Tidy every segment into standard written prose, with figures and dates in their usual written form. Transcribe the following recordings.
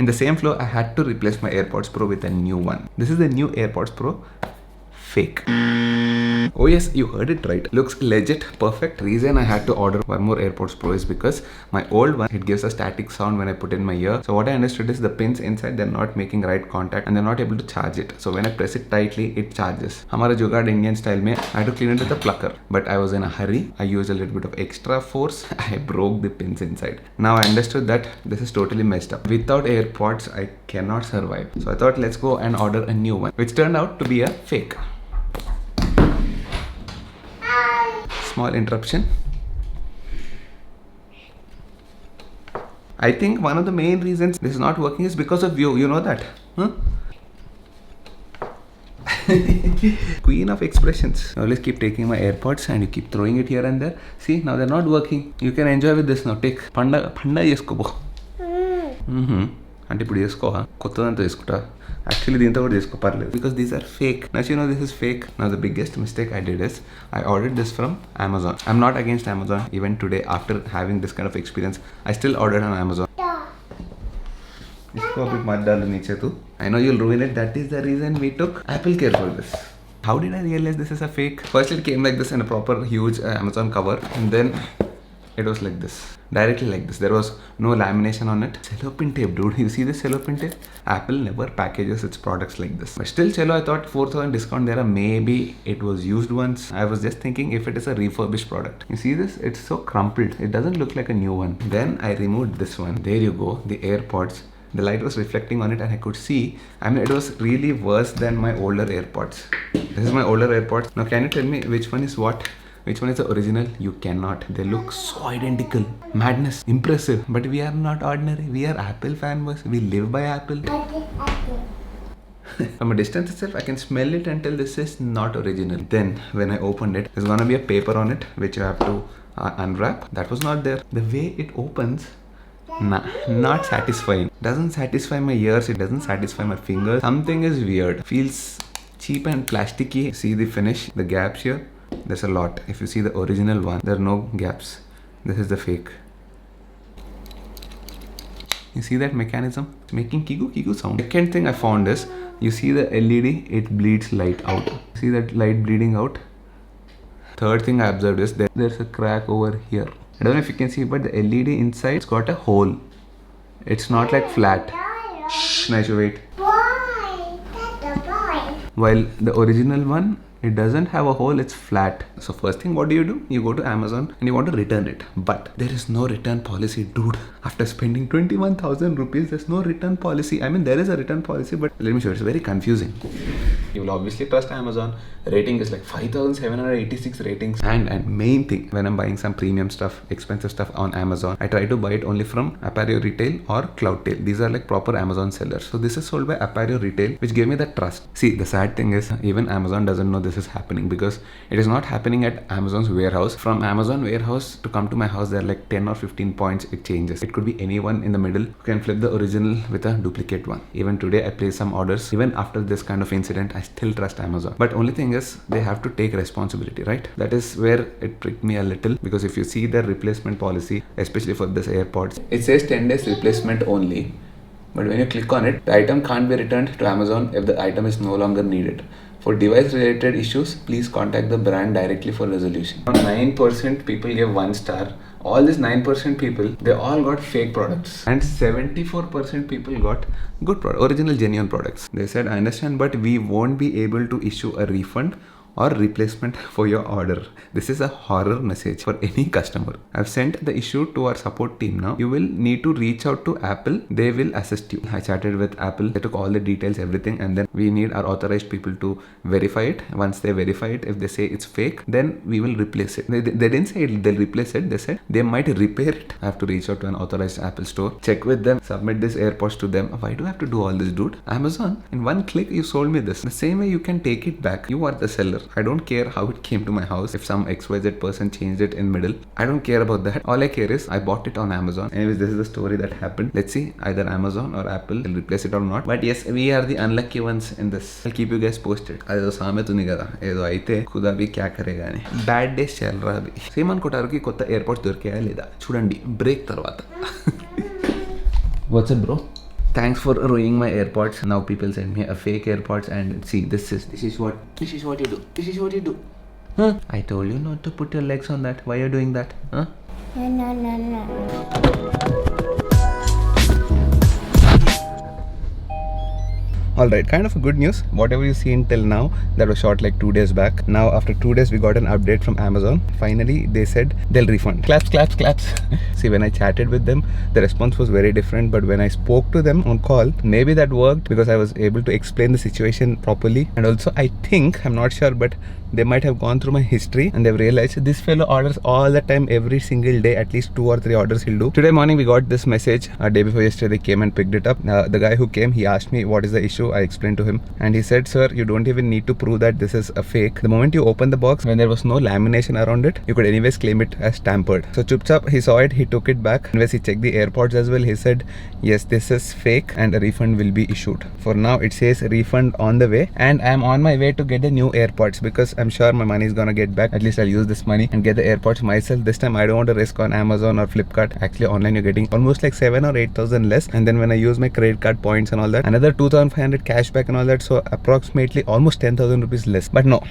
In the same flow, I had to replace my AirPods Pro with a new one. This is the new AirPods Pro. Fake. Oh yes, you heard it right. Looks legit perfect. Reason I had to order one more AirPods Pro is because my old one, it gives a static sound when I put in my ear. So what I understood is the pins inside, they're not making right contact and they're not able to charge it. So when I press it tightly, it charges. Hamara Jugaad Indian style mein, I had to clean it with a plucker. But I was in a hurry. I used a little bit of extra force. I broke the pins inside. Now I understood that this is totally messed up. Without AirPods, I cannot survive. So I thought let's go and order a new one, which turned out to be a fake. Small interruption. I think one of the main reasons this is not working is because of you. You know that? Huh? Queen of expressions. Now let's keep taking my AirPods and you keep throwing it here and there. See, now they're not working. You can enjoy with this now. Take panda chesko. అంటే ఇప్పుడు చేసుకోవా కొత్తదంతా చేసుకుంటా actually దీంతో కూడా చేసుకో పర్లేదు because these are fake now you know this is fake now the biggest mistake I did is I ordered this from Amazon. I'm not against Amazon. Even today after having this kind of experience I still ordered on Amazon. इसको अभी मत डालो नीचे तू. I know you'll ruin it. That is the reason we took Apple Care for this. How did I realize this is a fake? First it came like this in a proper huge Amazon cover and then it was like this, directly like this. There was no lamination on it. Cellophane tape, dude. You see this cellophane tape? Apple never packages its products like this. But still, cello, I thought 4,000 discount there. Maybe it was used once. I was just thinking if it is a refurbished product. You see this? It's so crumpled. It doesn't look like a new one. Then I removed this one. There you go. The AirPods. The light was reflecting on it and I could see. I mean, it was really worse than my older AirPods. This is my older AirPods. Now, can you tell me which one is what? Which one is the original? You cannot. They look so identical. Madness. Impressive. But we are not ordinary. We are Apple fanboys. We live by Apple. From a distance itself, I can smell it and tell this is not original. Then, when I opened it, there's gonna be a paper on it which you have to unwrap. That was not there. The way it opens, nah, not satisfying. Doesn't satisfy my ears. It doesn't satisfy my fingers. Something is weird. Feels cheap and plasticky. See the finish, the gaps here. There's a lot. If you see the original one, there are no gaps. This is the fake. You see that mechanism? It's making kiku sound. Second thing I found is, you see the LED, it bleeds light out. See that light bleeding out? Third thing I observed is that there's a crack over here. I don't know if you can see, but the LED inside, it's got a hole. It's not like flat. Shh, nice, wait. While the original one, it doesn't have a hole, it's flat. So first thing, what do? You go to Amazon and you want to return it. But there is no return policy, dude. After spending 21,000 rupees, there's no return policy. I mean, there is a return policy, but let me show you, it's very confusing. You will obviously trust Amazon. Rating is like 5,786 ratings. And main thing, when I'm buying some premium stuff, expensive stuff on Amazon, I try to buy it only from Apparel Retail or Cloudtail. These are like proper Amazon sellers. So this is sold by Apparel Retail, which gave me that trust. See, the sad thing is, even Amazon doesn't know this is happening because it is not happening at Amazon's warehouse. From Amazon warehouse to come to my house, there are like 10 or 15 points it changes. It could be anyone in the middle who can flip the original with a duplicate one. Even today, I placed some orders. Even after this kind of incident, I still trust Amazon. But only thing is, they have to take responsibility, right? That is where it pricked me a little, because if you see their replacement policy, especially for this AirPods, it says 10 days replacement only. But when you click on it, the item can't be returned to Amazon if the item is no longer needed. For device related issues, please contact the brand directly for resolution. 9% people gave 1 star. All these 9% people, they all got fake products. And 74% people got good products, original genuine products. They said, I understand, but we won't be able to issue a refund or replacement for your order. This is a horror message for any customer. I've sent the issue to our support team now. You will need to reach out to Apple. They will assist you. I chatted with Apple. They took all the details, everything, and then we need our authorized people to verify it. Once they verify it, if they say it's fake, then we will replace it. They didn't say they'll replace it. They said they might repair it. I have to reach out to an authorized Apple store, check with them, submit this AirPods to them. Why do I have to do all this, dude? Amazon, in one click, you sold me this. The same way you can take it back. You are the seller. I don't care how it came to my house. If some XYZ person changed it in middle, I don't care about that. All I care is I bought it on Amazon. Anyways, this is the story that happened. Let's see, either Amazon or Apple will replace it or not. But yes, we are the unlucky ones in this. I'll keep you guys posted. అదేదో సామెత ఉంది కదా, ఏదో అయితే ఖుదా भी क्या करेगा అని. బ్యాడ్ డేస్ చల్ రా అభి. సేమనుకుంటారు కి కొత్త ఎయిర్పోర్ట్స్ దొరికాయా లేదా చూడండి బ్రేక్ తర్వాత. What's it bro? Thanks for ruining my AirPods. Now people send me a fake AirPods, and see, this is what you do. This is what you do. Huh? I told you not to put your legs on that. Why are you doing that? Huh? No. Alright, kind of a good news. Whatever you seen till now, that was shot like 2 days back. Now after 2 days we got an update from Amazon. Finally they said they'll refund. Claps, claps, claps. See, when I chatted with them, the response was very different, but when I spoke to them on call, maybe that worked because I was able to explain the situation properly. And also I think, I'm not sure, but they might have gone through my history and they've realized this fellow orders all the time, every single day, at least 2 or 3 orders he'll do. Today morning we got this message. A day before yesterday they came and picked it up. The guy who came, he asked me what is the issue. I explained to him and he said, sir, you don't even need to prove that this is a fake. The moment you open the box, when there was no lamination around it, you could anyways claim it as tampered. So chupchap, he saw it, he took it back. Anyways, he checked the AirPods as well. He said, yes, this is fake and a refund will be issued. For now it says refund on the way, and I am on my way to get the new AirPods because I'm sure my money is gonna get back. At least I'll use this money and get the AirPods myself. This time I don't want to risk on Amazon or Flipkart. Actually online you're getting almost like 7 or 8,000 less, and then when I use my credit card points and all that, another 2,500 cashback and all that, so approximately almost 10,000 rupees less. But no,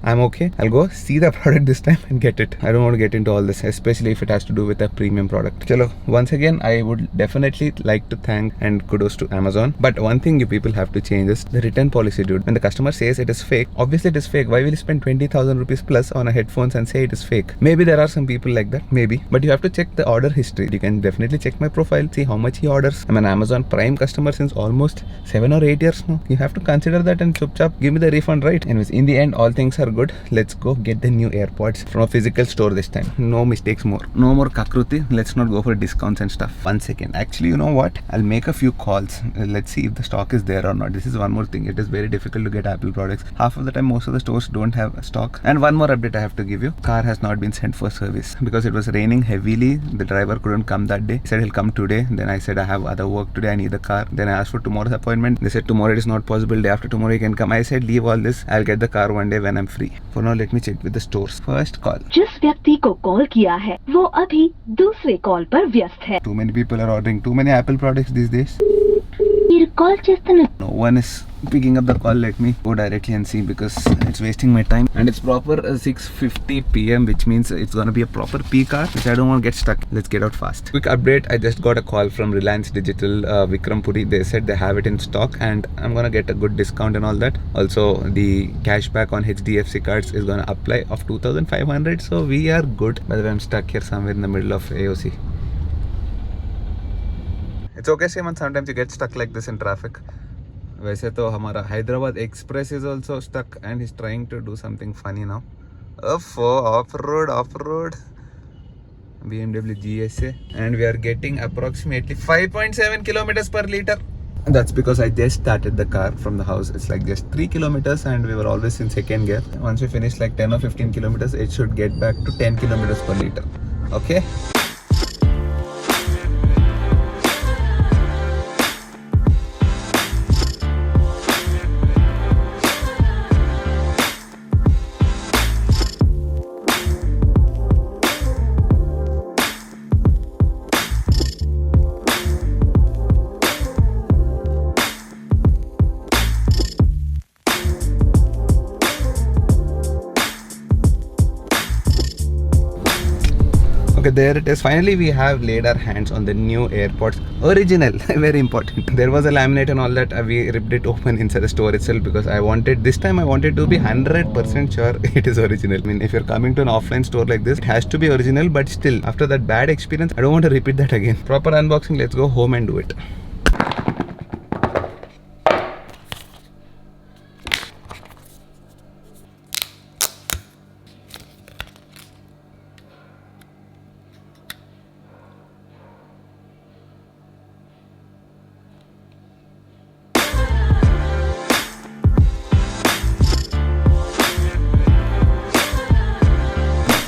I'm okay. I'll go see the product this time and get it. I don't want to get into all this, especially if it has to do with a premium product. Chalo, once again, I would definitely like to thank and kudos to Amazon. But one thing you people have to change is the return policy, dude. When the customer says it is fake, obviously it is fake. Why will you spend 20,000 rupees plus on a headphones and say it is fake? Maybe there are some people like that, maybe. But you have to check the order history. You can definitely check my profile, see how much he orders. I'm an Amazon Prime customer since almost 7 or 8 years now. You have to consider that and chup chap give me the refund, right? Anyways, in the end, all things are good. Let's go get the new AirPods from a physical store this time. No mistakes more. No more kakruti. Let's not go for discounts and stuff. 1 second. Actually, you know what? I'll make a few calls. Let's see if the stock is there or not. This is one more thing. It is very difficult to get Apple products. Half of the time, most of the stores don't have stock. And one more update I have to give you. Car has not been sent for service because it was raining heavily. The driver couldn't come that day. He said he'll come today. Then I said I have other work today. I need the car. Then I asked for tomorrow's appointment. They said tomorrow it is not possible. Day after tomorrow you can come. I said leave all this. I'll get the car one day when I'm free. For now, let me check with the stores. First call. जिस व्यक्ति को call किया है वो अभी दूसरे call पर व्यस्त है. Too many people are ordering too many Apple products these days. మీరు కాల్ చేస్తున్న No one is picking up the call. Let me go directly and see because it's wasting my time. And it's proper 6:50 p.m. which means it's gonna be a proper peak hour, which I don't want to get stuck. Let's get out fast. Quick update. I just got a call from Reliance Digital, Vikram Puri. They said they have it in stock and I'm gonna get a good discount and all that. Also, the cashback on HDFC cards is gonna apply of 2,500. So we are good. By the way, I'm stuck here somewhere in the middle of AOC. It's okay, Simon. Sometimes you get stuck like this in traffic. वैसे तो हमारा Hyderabad Express is also stuck and he's trying to do something funny now. Off-road. BMW GSA, and we are getting approximately 5.7 kilometers per liter. That's because I just started the car from the house. It's like just 3 kilometers and we were always in second gear. Once we finish like 10 or 15 kilometers, it should get back to 10 kilometers per liter. Okay? Okay, there it is. Finally, we have laid our hands on the new AirPods. Original, very important. There was a laminate and all that. We ripped it open inside the store itself because this time I wanted to be 100% sure it is original. I mean, if you're coming to an offline store like this, it has to be original, but still, after that bad experience, I don't want to repeat that again. Proper unboxing, let's go home and do it.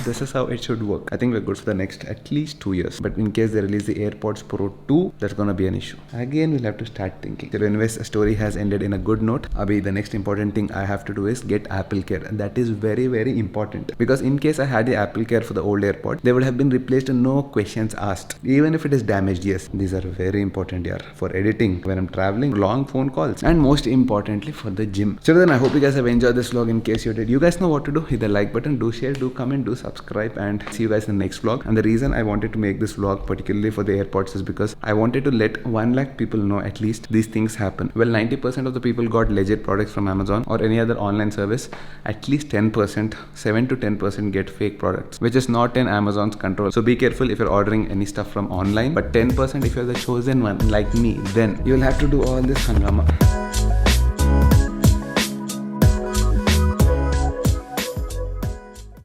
this is how it should work. I think we're good for the next at least 2 years. But in case they release the AirPods Pro 2, that's gonna be an issue. Again, we'll have to start thinking. So anyways, a story has ended in a good note. Abhi, the next important thing I have to do is get Apple Care. And that is very, very important. Because in case I had the Apple Care for the old AirPod, they would have been replaced and no questions asked. Even if it is damaged, yes. These are very important here for editing, when I'm traveling, long phone calls, and most importantly for the gym. So then I hope you guys have enjoyed this vlog. In case you did, you guys know what to do. Hit the like button, do share, do comment, do subscribe, and see you guys in the next vlog. And the reason I wanted to make this vlog particularly for the AirPods is because I wanted to let 1 lakh people know at least these things happen. Well, 90% of the people got legit products from Amazon or any other online service. At least 10%, 7 to 10% get fake products, which is not in Amazon's control. So be careful if you're ordering any stuff from online. But 10% if you're the chosen one like me, then you'll have to do all this hangama.